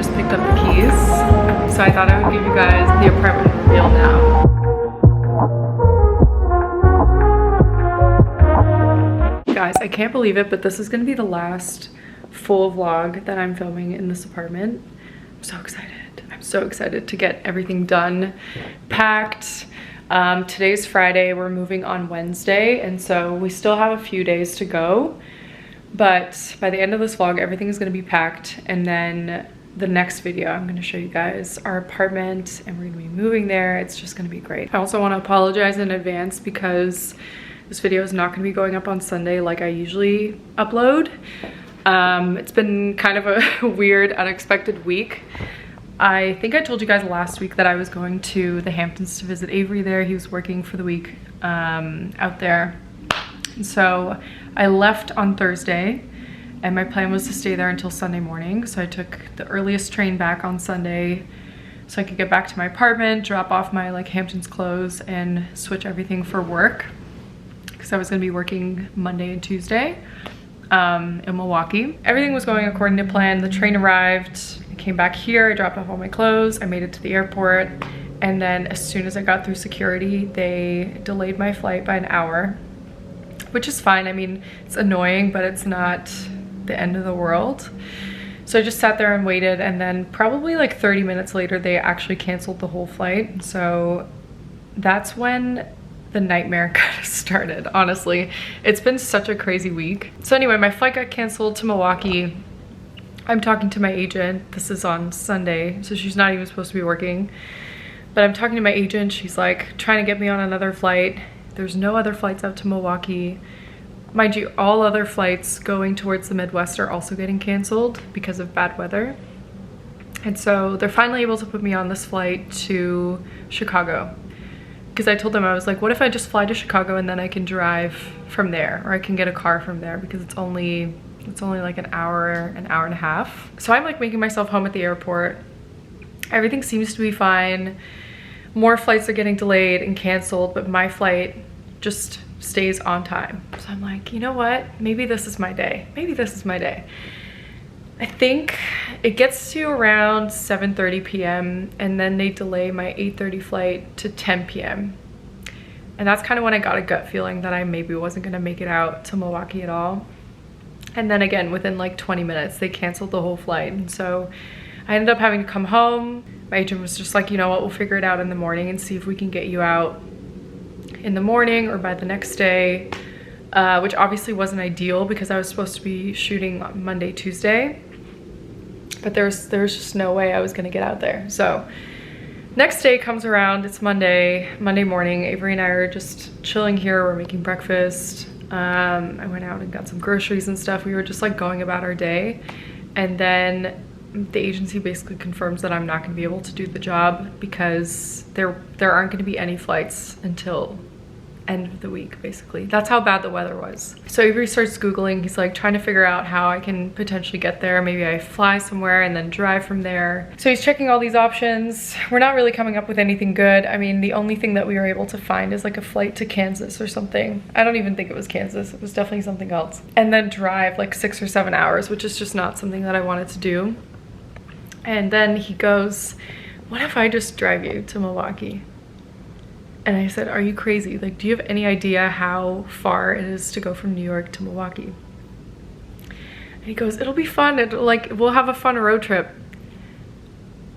just picked up the keys, so I thought I would give you guys the apartment reveal now. Guys, I can't believe it, but this is gonna be the last full vlog that I'm filming in this apartment. I'm so excited. I'm so excited to get everything done, packed. Today's Friday, we're moving on Wednesday, and so we still have a few days to go. But by the end of this vlog, everything is gonna be packed, and then the next video, I'm gonna show you guys our apartment, and we're gonna be moving there. It's just gonna be great. I also wanna apologize in advance because this video is not gonna be going up on Sunday like I usually upload. It's been kind of a weird, unexpected week. I think I told you guys last week that I was going to the Hamptons to visit Avery there. He was working for the week out there. And so I left on Thursday and my plan was to stay there until Sunday morning. So I took the earliest train back on Sunday so I could get back to my apartment, drop off my Hamptons clothes and switch everything for work. Because I was gonna be working Monday and Tuesday in Milwaukee. Everything was going according to plan. The train arrived, I came back here, I dropped off all my clothes, I made it to the airport, and then as soon as I got through security, they delayed my flight by an hour, which is fine. I mean, it's annoying, but it's not the end of the world. So I just sat there and waited, and then probably 30 minutes later, they actually canceled the whole flight. So that's when the nightmare kind of started, honestly. It's been such a crazy week. So anyway, my flight got canceled to Milwaukee. I'm talking to my agent. This is on Sunday, so she's not even supposed to be working. But I'm talking to my agent. She's trying to get me on another flight. There's no other flights out to Milwaukee. Mind you, all other flights going towards the Midwest are also getting canceled because of bad weather. And so they're finally able to put me on this flight to Chicago. Because I told them, I was like, what if I just fly to Chicago and then I can drive from there, or I can get a car from there, because it's only like an hour and a half. So I'm making myself home at the airport. Everything seems to be fine. More flights are getting delayed and canceled, but my flight just stays on time. So I'm like, you know what? Maybe this is my day. Maybe this is my day. I think it gets to around 7:30 p.m. and then they delay my 8:30 flight to 10 p.m. And that's kind of when I got a gut feeling that I maybe wasn't gonna make it out to Milwaukee at all. And then again, within 20 minutes, they canceled the whole flight. And so I ended up having to come home. My agent was just like, you know what, we'll figure it out in the morning and see if we can get you out in the morning or by the next day, which obviously wasn't ideal because I was supposed to be shooting on Monday, Tuesday. But there was just no way I was gonna get out there. So next day comes around, it's Monday morning. Avery and I are just chilling here, we're making breakfast. I went out and got some groceries and stuff. We were just going about our day. And then the agency basically confirms that I'm not gonna be able to do the job because there aren't gonna be any flights until end of the week, basically. That's how bad the weather was. So Avery starts Googling. He's trying to figure out how I can potentially get there. Maybe I fly somewhere and then drive from there. So he's checking all these options. We're not really coming up with anything good. I mean, the only thing that we were able to find is a flight to Kansas or something. I don't even think it was Kansas. It was definitely something else. And then drive 6 or 7 hours, which is just not something that I wanted to do. And then he goes, what if I just drive you to Milwaukee? And I said, are you crazy? Do you have any idea how far it is to go from New York to Milwaukee? And he goes, it'll be fun. We'll have a fun road trip.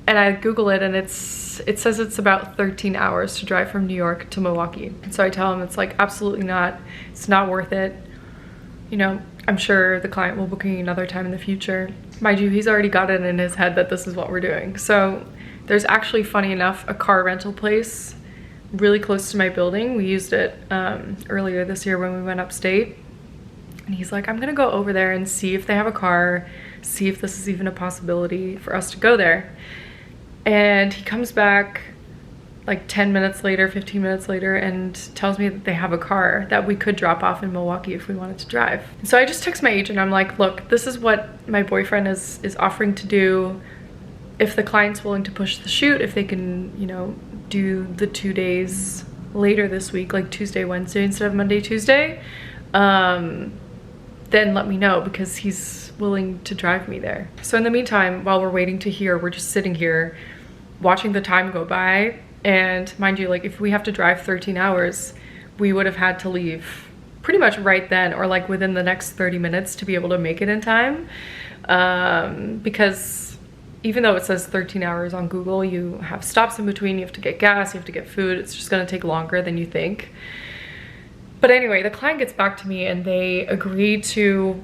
And I Google it and it says it's about 13 hours to drive from New York to Milwaukee. And so I tell him it's absolutely not. It's not worth it. You know, I'm sure the client will book me another time in the future. Mind you, he's already got it in his head that this is what we're doing. So there's actually, funny enough, a car rental place really close to my building. We used it earlier this year when we went upstate. And he's like, I'm gonna go over there and see if they have a car, see if this is even a possibility for us to go there. And he comes back 10 minutes later, 15 minutes later, and tells me that they have a car that we could drop off in Milwaukee if we wanted to drive. So I just text my agent. I'm like, look, this is what my boyfriend is offering to do. If the client's willing to push the shoot, if they can, you know, do the 2 days later this week, Tuesday, Wednesday instead of Monday, Tuesday, then then let me know, because he's willing to drive me there. So in the meantime, while we're waiting to hear, we're just sitting here watching the time go by. And mind you, like if we have to drive 13 hours, we would have had to leave pretty much right then, or like within the next 30 minutes to be able to make it in time. Because even though it says 13 hours on Google, you have stops in between, you have to get gas, you have to get food. It's just gonna take longer than you think. But anyway, the client gets back to me and they agree to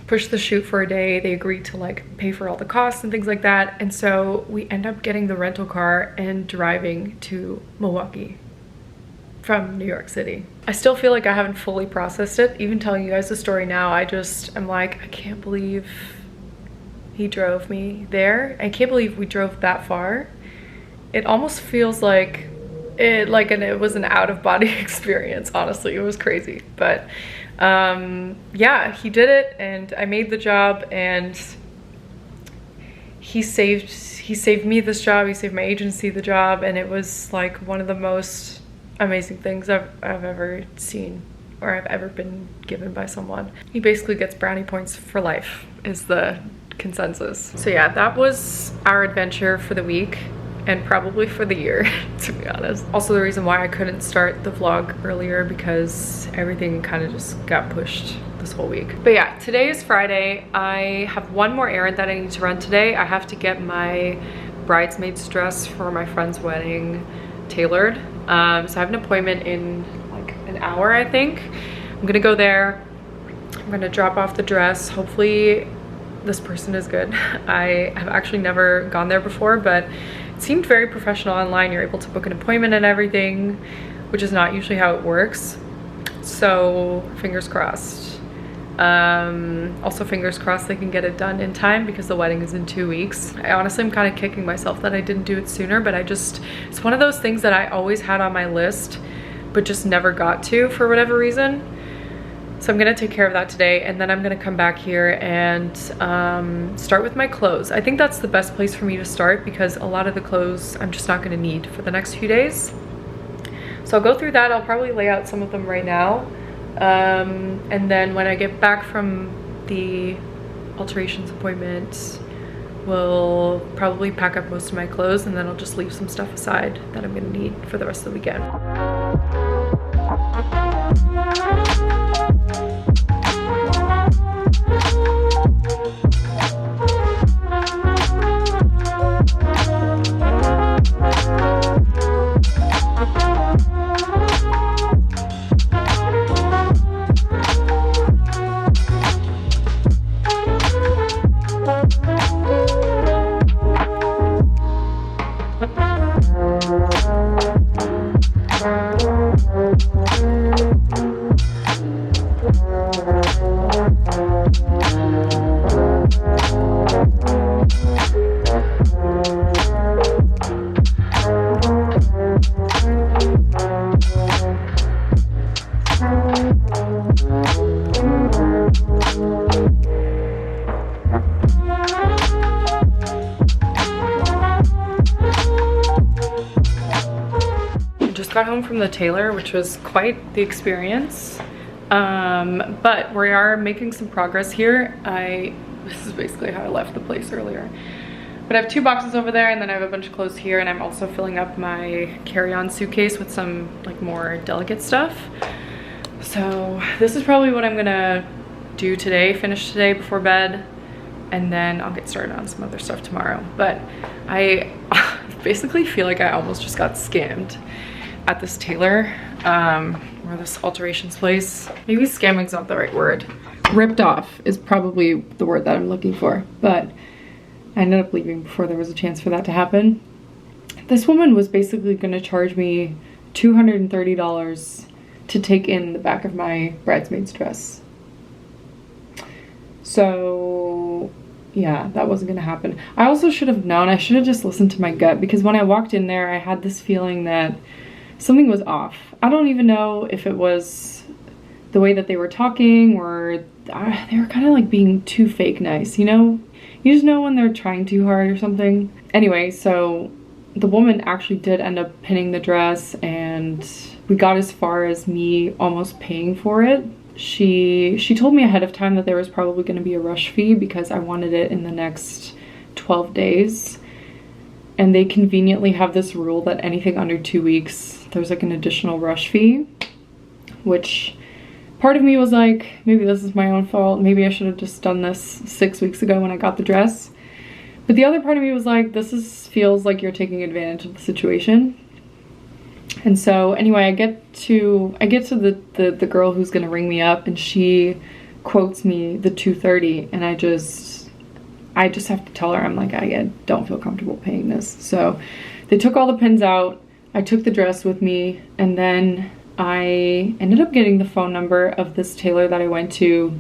push the shoot for a day. They agreed to like pay for all the costs and things like that. And so we end up getting the rental car and driving to Milwaukee from New York City. I still feel like I haven't fully processed it. Even telling you guys the story now, I'm like, I can't believe he drove me there. I can't believe we drove that far. It almost feels like it was an out-of-body experience. Honestly, it was crazy. But yeah, he did it, and I made the job, and he saved me this job. He saved my agency the job, and it was like one of the most amazing things I've ever seen, or I've ever been given by someone. He basically gets brownie points for life is the consensus. So yeah, that was our adventure for the week, and probably for the year, to be honest. Also the reason why I couldn't start the vlog earlier, because everything kind of just got pushed this whole week. But yeah, today is Friday. I have one more errand that I need to run today. I have to get my bridesmaid's dress for my friend's wedding tailored. So I have an appointment in like an hour, I think. I'm gonna go there. I'm gonna drop off the dress. Hopefully this person is good. I have actually never gone there before, but it seemed very professional online. You're able to book an appointment and everything, which is not usually how it works. So fingers crossed. Also fingers crossed they can get it done in time, because the wedding is in 2 weeks. I honestly am kind of kicking myself that I didn't do it sooner, but it's one of those things that I always had on my list, but just never got to for whatever reason. So I'm gonna take care of that today, and then I'm gonna come back here and start with my clothes. I think that's the best place for me to start, because a lot of the clothes I'm just not gonna need for the next few days. So I'll go through that. I'll probably lay out some of them right now. And then when I get back from the alterations appointment, we'll probably pack up most of my clothes, and then I'll just leave some stuff aside that I'm gonna need for the rest of the weekend. Got home from the tailor, which was quite the experience, but we are making some progress here. This is basically how I left the place earlier, but I have 2 boxes over there, and then I have a bunch of clothes here, and I'm also filling up my carry-on suitcase with some like more delicate stuff. So this is probably what I'm gonna do today, finish today before bed, and then I'll get started on some other stuff tomorrow. But I basically feel like I almost just got scammed at this tailor, or this alterations place. Maybe scamming's not the right word. Ripped off is probably the word that I'm looking for, but I ended up leaving before there was a chance for that to happen. This woman was basically gonna charge me $230 to take in the back of my bridesmaid's dress. So yeah, that wasn't gonna happen. I also should have known. I should have just listened to my gut, because when I walked in there, I had this feeling that something was off. I don't even know if it was the way that they were talking, or they were kind of like being too fake nice, you know? You just know when they're trying too hard or something. Anyway, so the woman actually did end up pinning the dress, and we got as far as me almost paying for it. she told me ahead of time that there was probably going to be a rush fee because I wanted it in the next 12 days. And they conveniently have this rule that anything under 2 weeks, there's like an additional rush fee, which part of me was like, maybe this is my own fault. Maybe I should have just done this 6 weeks ago when I got the dress. But the other part of me was like, feels like you're taking advantage of the situation. And so anyway, I get to the girl who's gonna ring me up, and she quotes me the $230, and I just have to tell her, I'm like, I don't feel comfortable paying this. So they took all the pins out, I took the dress with me, and then I ended up getting the phone number of this tailor that I went to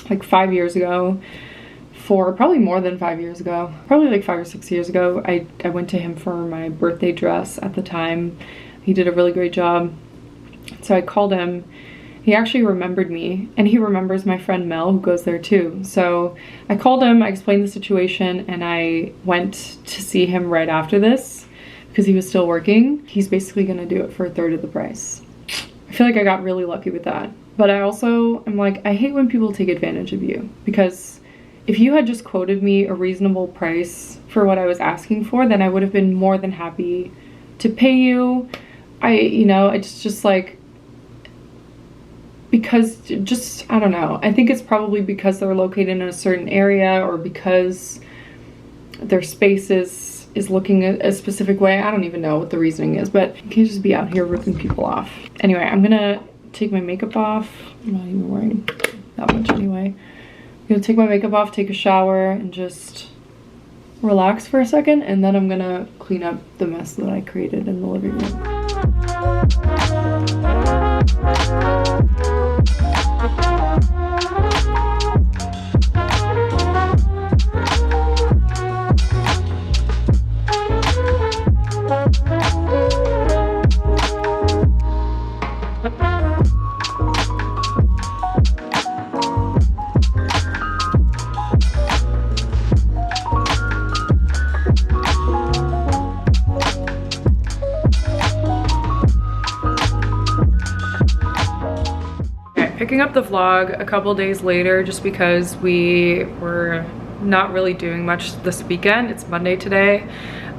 like 5 years ago, for probably more than 5 years ago, probably like 5 or 6 years ago. I went to him for my birthday dress at the time. He did a really great job. So I called him. He actually remembered me, and he remembers my friend Mel, who goes there too. So I called him, I explained the situation, and I went to see him right after this because he was still working. He's basically gonna do it for 1/3 of the price. I feel like I got really lucky with that. But I also am like, I hate when people take advantage of you, because if you had just quoted me a reasonable price for what I was asking for, then I would have been more than happy to pay you. It's just like, because just, I don't know. I think it's probably because they're located in a certain area, or because their space is looking a specific way. I don't even know what the reasoning is, but you can't just be out here ripping people off. Anyway, I'm gonna take my makeup off. I'm not even wearing that much anyway. I'm gonna take my makeup off, take a shower, and just relax for a second, and then I'm gonna clean up the mess that I created in the living room. Picking up the vlog a couple days later, just because we were not really doing much this weekend. It's Monday today.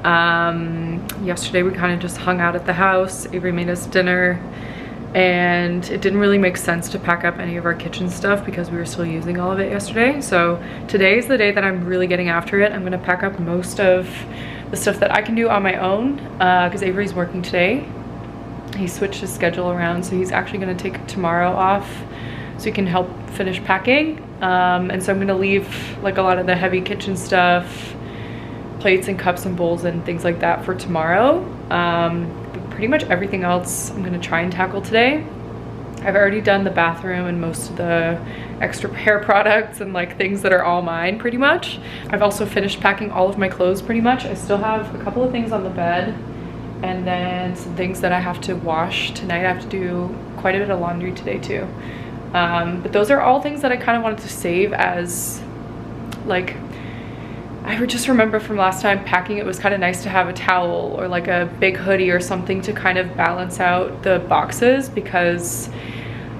Yesterday we kind of just hung out at the house. Avery made us dinner, and it didn't really make sense to pack up any of our kitchen stuff because we were still using all of it yesterday. So today is the day that I'm really getting after it. I'm gonna pack up most of the stuff that I can do on my own because Avery's working today. He switched his schedule around, so he's actually gonna take tomorrow off so he can help finish packing. And so I'm gonna leave like a lot of the heavy kitchen stuff, plates and cups and bowls and things like that for tomorrow. But pretty much everything else I'm gonna try and tackle today. I've already done the bathroom and most of the extra hair products and like things that are all mine pretty much. I've also finished packing all of my clothes pretty much. I still have a couple of things on the bed, and then some things that I have to wash tonight. I have to do quite a bit of laundry today too. But those are all things that I kind of wanted to save as, like, I would just remember from last time packing, it was kind of nice to have a towel or like a big hoodie or something to kind of balance out the boxes, because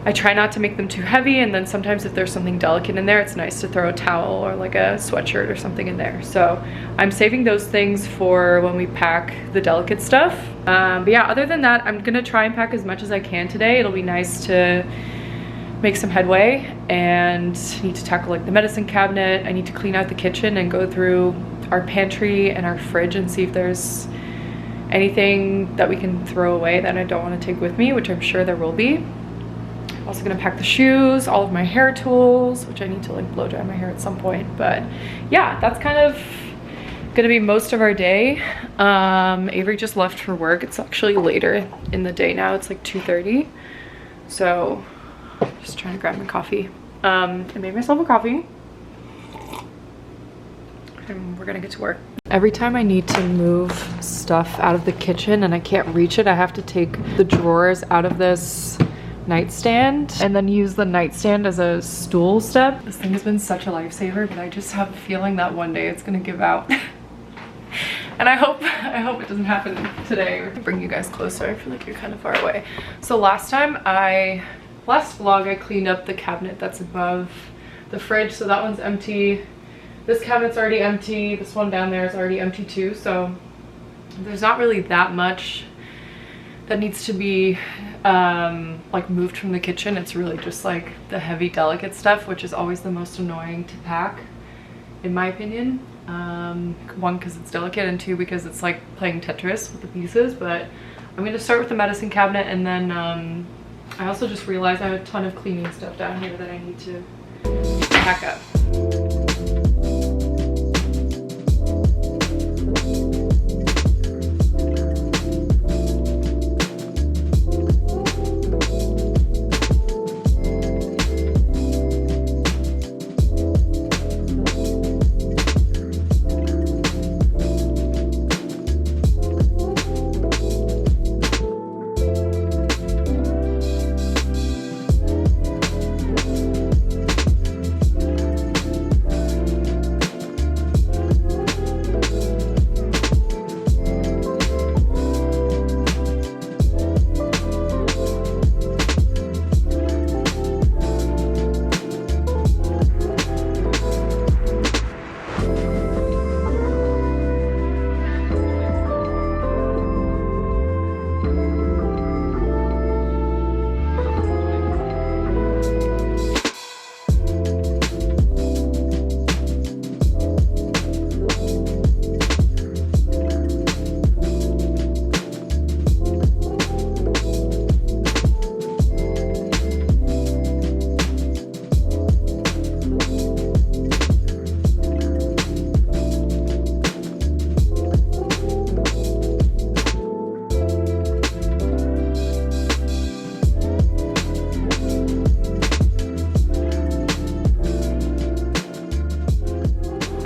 I try not to make them too heavy, and then sometimes if there's something delicate in there, it's nice to throw a towel or like a sweatshirt or something in there. So I'm saving those things for when we pack the delicate stuff. But yeah, other than that, I'm gonna try and pack as much as I can today. It'll be nice to make some headway, and I need to tackle like the medicine cabinet. I need to clean out the kitchen and go through our pantry and our fridge and see if there's anything that we can throw away that I don't want to take with me, which I'm sure there will be. Also gonna pack the shoes, all of my hair tools, which I need to like blow dry my hair at some point. But yeah, that's kind of gonna be most of our day. Avery just left for work. It's actually later in the day now. It's like 2:30. So just trying to grab my coffee. I made myself a coffee, and we're gonna get to work. Every time I need to move stuff out of the kitchen and I can't reach it, I have to take the drawers out of this nightstand and then use the nightstand as a stool step. This thing has been such a lifesaver, but I just have a feeling that one day it's gonna give out. And I hope it doesn't happen today. Or bring you guys closer. I feel like you're kind of far away. So last time I last vlog I cleaned up the cabinet that's above the fridge, so that one's empty. This cabinet's already empty. This one down there is already empty too, so there's not really that much that needs to be like moved from the kitchen. It's really just like the heavy, delicate stuff, which is always the most annoying to pack, in my opinion. One, because it's delicate, and two, because it's like playing Tetris with the pieces. But I'm gonna start with the medicine cabinet, and then I also just realized I have a ton of cleaning stuff down here that I need to pack up.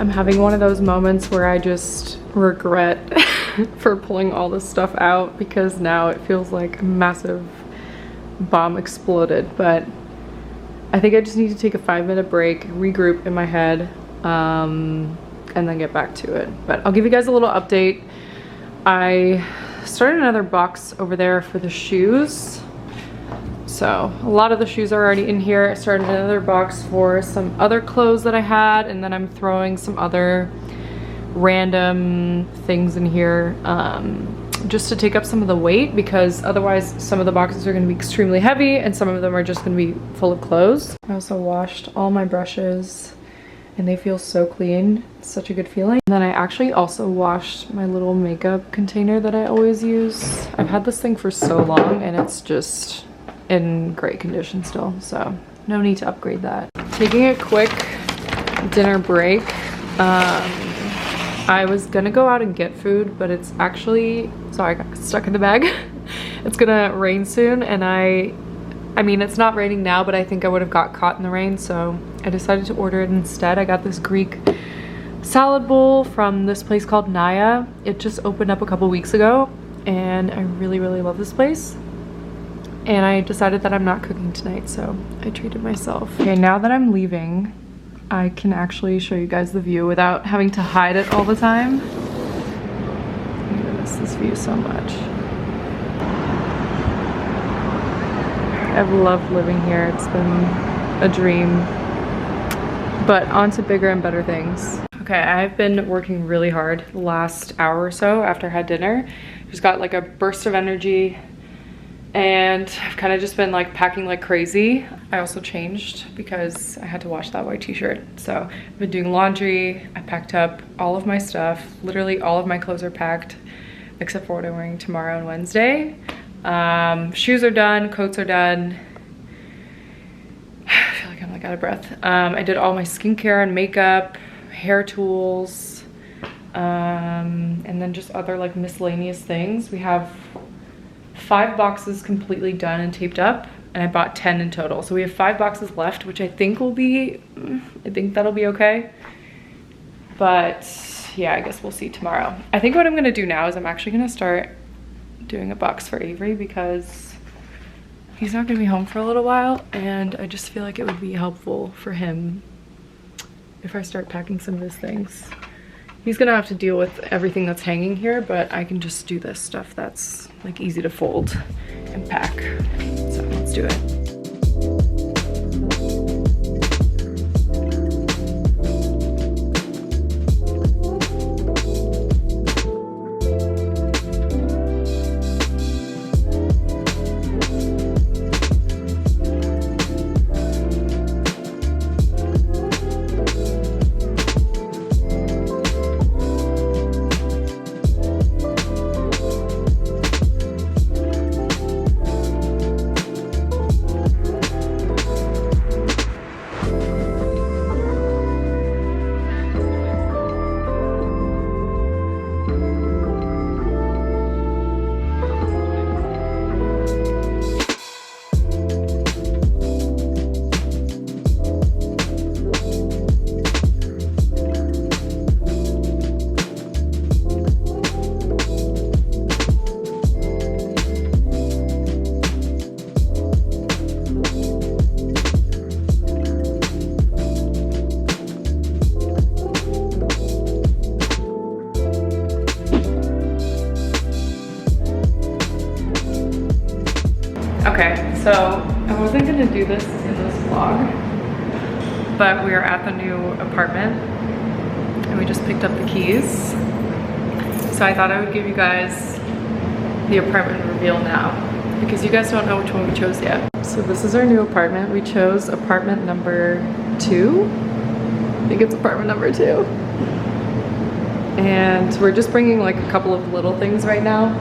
I'm having one of those moments where I just regret for pulling all this stuff out, because now it feels like a massive bomb exploded. But I think I just need to take a 5-minute break, regroup in my head, and then get back to it. But I'll give you guys a little update. I started another box over there for the shoes. So a lot of the shoes are already in here. I started another box for some other clothes that I had, and then I'm throwing some other random things in here just to take up some of the weight, because otherwise some of the boxes are going to be extremely heavy and some of them are just going to be full of clothes. I also washed all my brushes and they feel so clean. It's such a good feeling. And then I actually also washed my little makeup container that I always use. I've had this thing for so long and it's just in great condition still, so no need to upgrade that. Taking a quick dinner break. I was gonna go out and get food, but it's actually, sorry, I got stuck in the bag. It's gonna rain soon, and I mean, it's not raining now, but I think I would have got caught in the rain, so I decided to order it instead. I got this Greek salad bowl from this place called Naya. It just opened up a couple weeks ago, and I really, really love this place. And I decided that I'm not cooking tonight, so I treated myself. Okay, now that I'm leaving, I can actually show you guys the view without having to hide it all the time. I'm gonna miss this view so much. I've loved living here. It's been a dream. But on to bigger and better things. Okay, I've been working really hard the last hour or so after I had dinner. Just got like a burst of energy, and I've kind of just been like packing like crazy. I also changed because I had to wash that white t-shirt. So I've been doing laundry. I packed up all of my stuff. Literally all of my clothes are packed except for what I'm wearing tomorrow and Wednesday. Shoes are done, coats are done. I feel like I'm like out of breath. I did all my skincare and makeup, hair tools, and then just other like miscellaneous things. We have 5 boxes completely done and taped up, and I bought 10 in total. So we have 5 boxes left, which I think will be, I think that'll be okay. But yeah, I guess we'll see tomorrow. I think what I'm gonna do now is I'm actually gonna start doing a box for Avery, because he's not gonna be home for a little while, and I just feel like it would be helpful for him if I start packing some of his things. He's gonna have to deal with everything that's hanging here, but I can just do this stuff that's like easy to fold and pack. So let's do it. Okay, so I wasn't gonna do this in this vlog, but we are at the new apartment and we just picked up the keys. So I thought I would give you guys the apartment reveal now because you guys don't know which one we chose yet. So this is our new apartment. We chose apartment number 2. I think it's apartment number 2. And we're just bringing like a couple of little things right now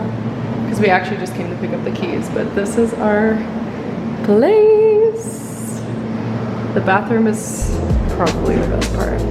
because we actually just came to pick up the keys, but this is our place. The bathroom is probably the best part.